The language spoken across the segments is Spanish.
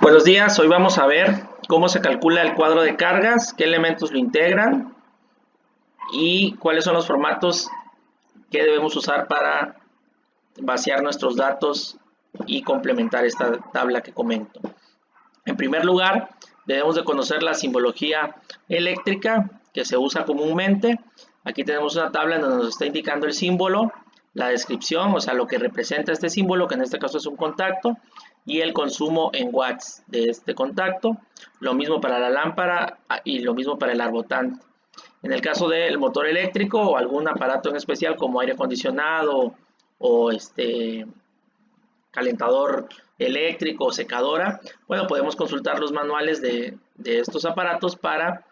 Buenos días, hoy vamos a ver cómo se calcula el cuadro de cargas, qué elementos lo integran y cuáles son los formatos que debemos usar para vaciar nuestros datos y complementar esta tabla que comento. En primer lugar, debemos de conocer la simbología eléctrica que se usa comúnmente. Aquí tenemos una tabla en donde nos está indicando el símbolo, la descripción, o sea, lo que representa este símbolo, que en este caso es un contacto, y el consumo en watts de este contacto. Lo mismo para la lámpara y lo mismo para el arbotante. En el caso del motor eléctrico o algún aparato en especial como aire acondicionado o calentador eléctrico o secadora, bueno, podemos consultar los manuales de estos aparatos para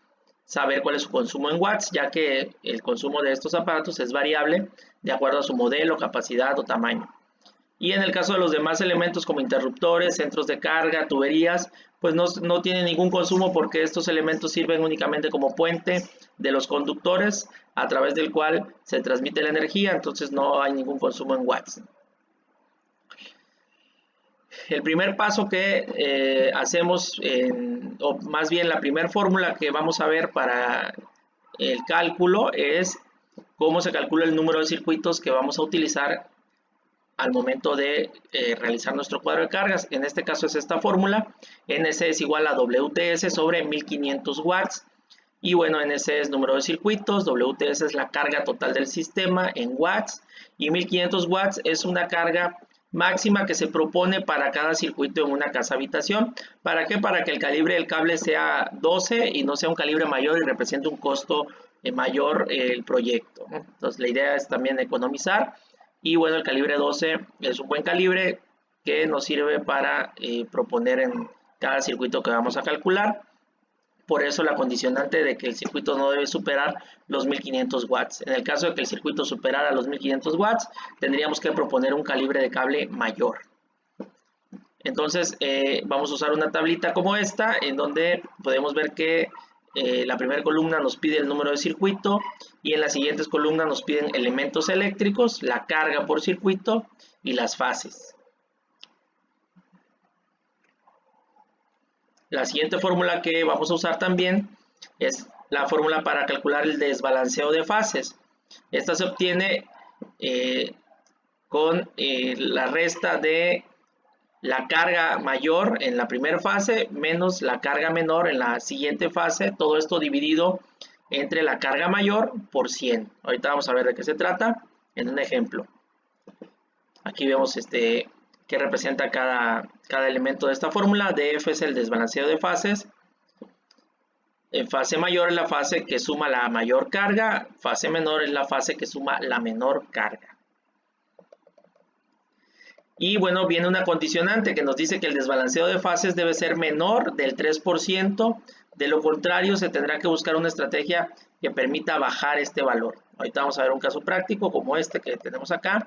saber cuál es su consumo en watts, ya que el consumo de estos aparatos es variable de acuerdo a su modelo, capacidad o tamaño. Y en el caso de los demás elementos como interruptores, centros de carga, tuberías, pues no tienen ningún consumo porque estos elementos sirven únicamente como puente de los conductores a través del cual se transmite la energía, entonces no hay ningún consumo en watts. El primer paso que hacemos, o más bien la primera fórmula que vamos a ver para el cálculo es cómo se calcula el número de circuitos que vamos a utilizar al momento de realizar nuestro cuadro de cargas. En este caso es esta fórmula, NC es igual a WTS sobre 1500 watts, y bueno, NC es número de circuitos, WTS es la carga total del sistema en watts, y 1500 watts es una carga máxima que se propone para cada circuito en una casa habitación. ¿Para qué? Para que el calibre del cable sea 12 y no sea un calibre mayor y represente un costo mayor el proyecto, ¿no? Entonces la idea es también economizar. Y bueno, el calibre 12 es un buen calibre que nos sirve para proponer en cada circuito que vamos a calcular. Por eso la condicionante de que el circuito no debe superar los 1500 watts. En el caso de que el circuito superara los 1500 watts, tendríamos que proponer un calibre de cable mayor. Entonces, vamos a usar una tablita como esta, en donde podemos ver que la primera columna nos pide el número de circuito y en las siguientes columnas nos piden elementos eléctricos, la carga por circuito y las fases. La siguiente fórmula que vamos a usar también es la fórmula para calcular el desbalanceo de fases. Esta se obtiene con la resta de la carga mayor en la primera fase menos la carga menor en la siguiente fase, todo esto dividido entre la carga mayor por 100. Ahorita vamos a ver de qué se trata en un ejemplo. Aquí vemos qué representa cada elemento de esta fórmula. DF es el desbalanceo de fases. En fase mayor es la fase que suma la mayor carga, fase menor es la fase que suma la menor carga. Y bueno, viene una condicionante que nos dice que el desbalanceo de fases debe ser menor del 3%, de lo contrario se tendrá que buscar una estrategia que permita bajar este valor. Ahorita vamos a ver un caso práctico como este que tenemos acá.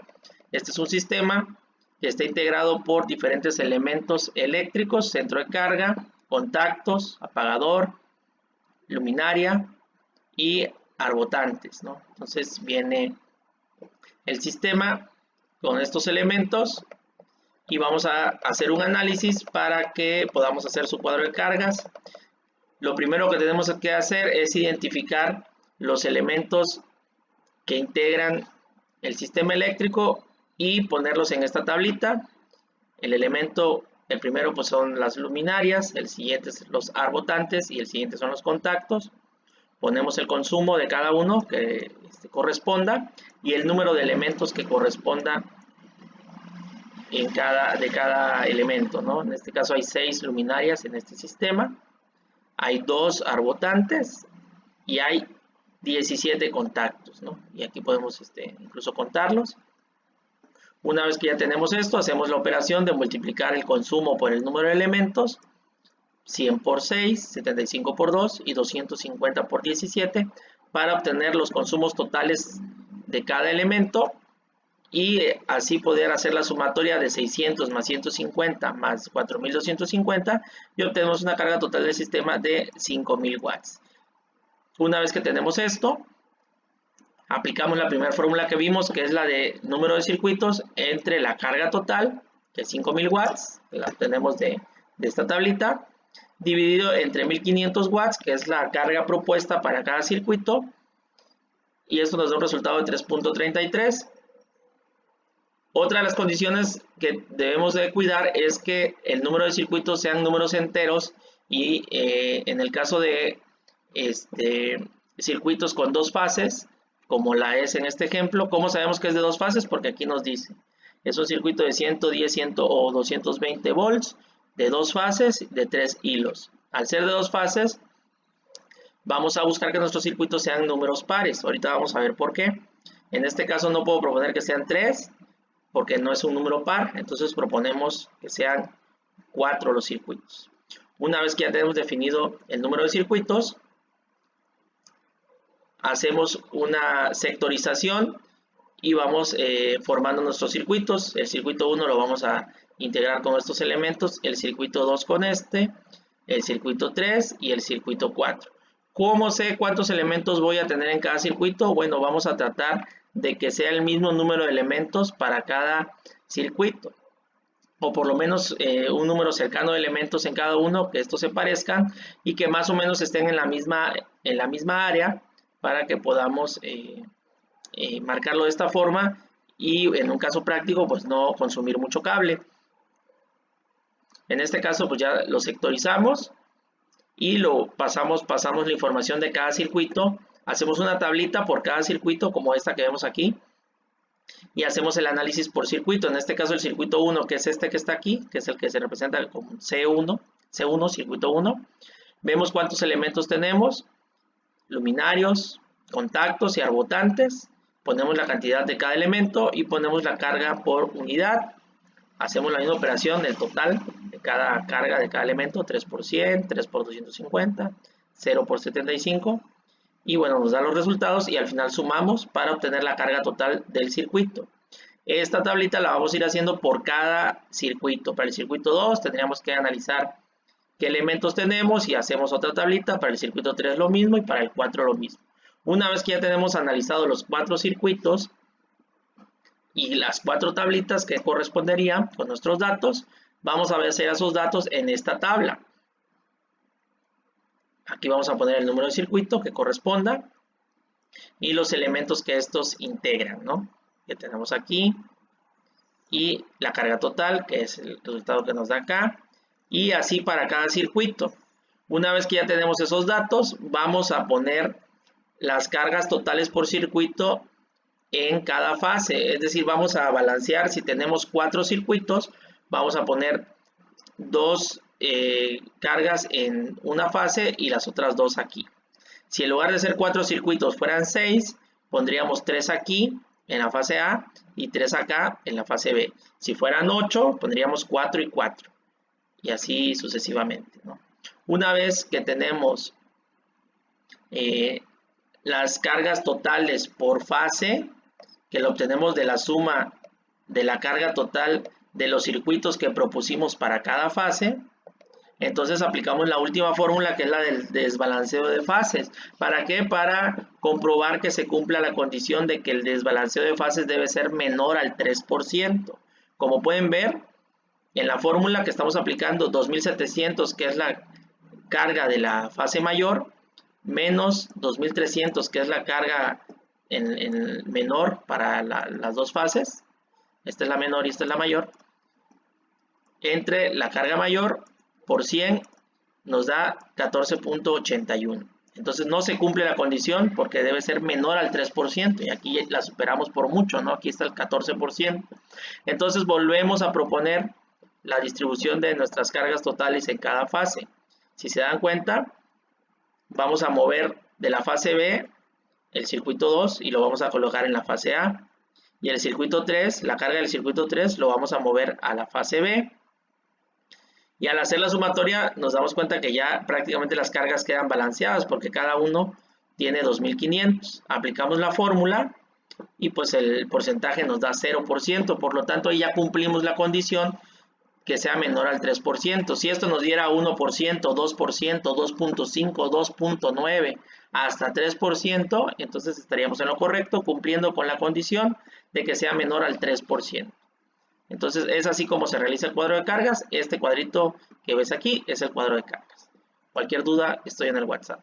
Este es un sistema que está integrado por diferentes elementos eléctricos, centro de carga, contactos, apagador, luminaria y arbotantes, ¿no? Entonces viene el sistema con estos elementos y vamos a hacer un análisis para que podamos hacer su cuadro de cargas. Lo primero que tenemos que hacer es identificar los elementos que integran el sistema eléctrico y ponerlos en esta tablita. El primero pues son las luminarias, el siguiente es los arbotantes y el siguiente son los contactos. Ponemos el consumo de cada uno que corresponda y el número de elementos que corresponda de cada elemento, ¿no? En este caso hay 6 luminarias en este sistema, hay 2 arbotantes y hay 17 contactos, ¿no? Y aquí podemos incluso contarlos. Una vez que ya tenemos esto, hacemos la operación de multiplicar el consumo por el número de elementos, 100 por 6, 75 por 2 y 250 por 17, para obtener los consumos totales de cada elemento y así poder hacer la sumatoria de 600 más 150 más 4250 y obtenemos una carga total del sistema de 5000 watts. Una vez que tenemos esto, aplicamos la primera fórmula que vimos, que es la de número de circuitos entre la carga total, que es 5000 watts, que la obtenemos de de esta tablita, dividido entre 1500 watts, que es la carga propuesta para cada circuito, y esto nos da un resultado de 3.33. Otra de las condiciones que debemos de cuidar es que el número de circuitos sean números enteros, y en el caso de circuitos con dos fases, como la es en este ejemplo, ¿cómo sabemos que es de dos fases? Porque aquí nos dice, es un circuito de 110, 100 o 220 volts, de dos fases, de 3 hilos. Al ser de dos fases, vamos a buscar que nuestros circuitos sean números pares. Ahorita vamos a ver por qué. En este caso no puedo proponer que sean 3, porque no es un número par, entonces proponemos que sean 4 los circuitos. Una vez que ya tenemos definido el número de circuitos, hacemos una sectorización y vamos formando nuestros circuitos. El circuito 1 lo vamos a integrar con estos elementos, el circuito 2 con este, el circuito 3 y el circuito 4. ¿Cómo sé cuántos elementos voy a tener en cada circuito? Bueno, vamos a tratar de que sea el mismo número de elementos para cada circuito, o por lo menos un número cercano de elementos en cada uno, que estos se parezcan y que más o menos estén en la misma área, para que podamos marcarlo de esta forma y en un caso práctico pues no consumir mucho cable. En este caso pues ya lo sectorizamos y pasamos la información de cada circuito, hacemos una tablita por cada circuito como esta que vemos aquí y hacemos el análisis por circuito. En este caso el circuito 1, que es este que está aquí, que es el que se representa como C1, circuito 1, vemos cuántos elementos tenemos, luminarios, contactos y arbotantes, ponemos la cantidad de cada elemento y ponemos la carga por unidad. Hacemos la misma operación del total de cada carga de cada elemento, 3 por 100, 3 por 250, 0 por 75, y bueno, nos da los resultados y al final sumamos para obtener la carga total del circuito. Esta tablita la vamos a ir haciendo por cada circuito. Para el circuito 2 tendríamos que analizar qué elementos tenemos y hacemos otra tablita. Para el circuito 3 lo mismo y para el 4 lo mismo. Una vez que ya tenemos analizado los 4 circuitos y las 4 tablitas que corresponderían con nuestros datos, vamos a ver esos datos en esta tabla. Aquí vamos a poner el número de circuito que corresponda y los elementos que estos integran, ¿no? Que tenemos aquí, y la carga total, que es el resultado que nos da acá, y así para cada circuito. Una vez que ya tenemos esos datos, vamos a poner las cargas totales por circuito en cada fase, es decir, vamos a balancear. Si tenemos 4 circuitos, vamos a poner 2 cargas en una fase y las otras 2 aquí. Si en lugar de ser 4 circuitos fueran 6, pondríamos 3 aquí en la fase A y 3 acá en la fase B. Si fueran 8, pondríamos 4 y 4, y así sucesivamente, ¿no? Una vez que tenemos las cargas totales por fase, que lo obtenemos de la suma de la carga total de los circuitos que propusimos para cada fase, entonces aplicamos la última fórmula, que es la del desbalanceo de fases. ¿Para qué? Para comprobar que se cumpla la condición de que el desbalanceo de fases debe ser menor al 3%. Como pueden ver, en la fórmula que estamos aplicando, 2700, que es la carga de la fase mayor, menos 2300, que es la carga en menor para las dos fases. Esta es la menor y esta es la mayor. Entre la carga mayor por 100 nos da 14.81. Entonces no se cumple la condición porque debe ser menor al 3%, y aquí la superamos por mucho, ¿no? Aquí está el 14%. Entonces volvemos a proponer la distribución de nuestras cargas totales en cada fase. Si se dan cuenta, vamos a mover de la fase B el circuito 2 y lo vamos a colocar en la fase A. Y el circuito 3, la carga del circuito 3, lo vamos a mover a la fase B. Y al hacer la sumatoria nos damos cuenta que ya prácticamente las cargas quedan balanceadas porque cada uno tiene 2500. Aplicamos la fórmula y pues el porcentaje nos da 0%. Por lo tanto, ya cumplimos la condición que sea menor al 3%. Si esto nos diera 1%, 2%, 2.5, 2.9, hasta 3%, entonces estaríamos en lo correcto, cumpliendo con la condición de que sea menor al 3%. Entonces es así como se realiza el cuadro de cargas. Este cuadrito que ves aquí es el cuadro de cargas. Cualquier duda, estoy en el WhatsApp.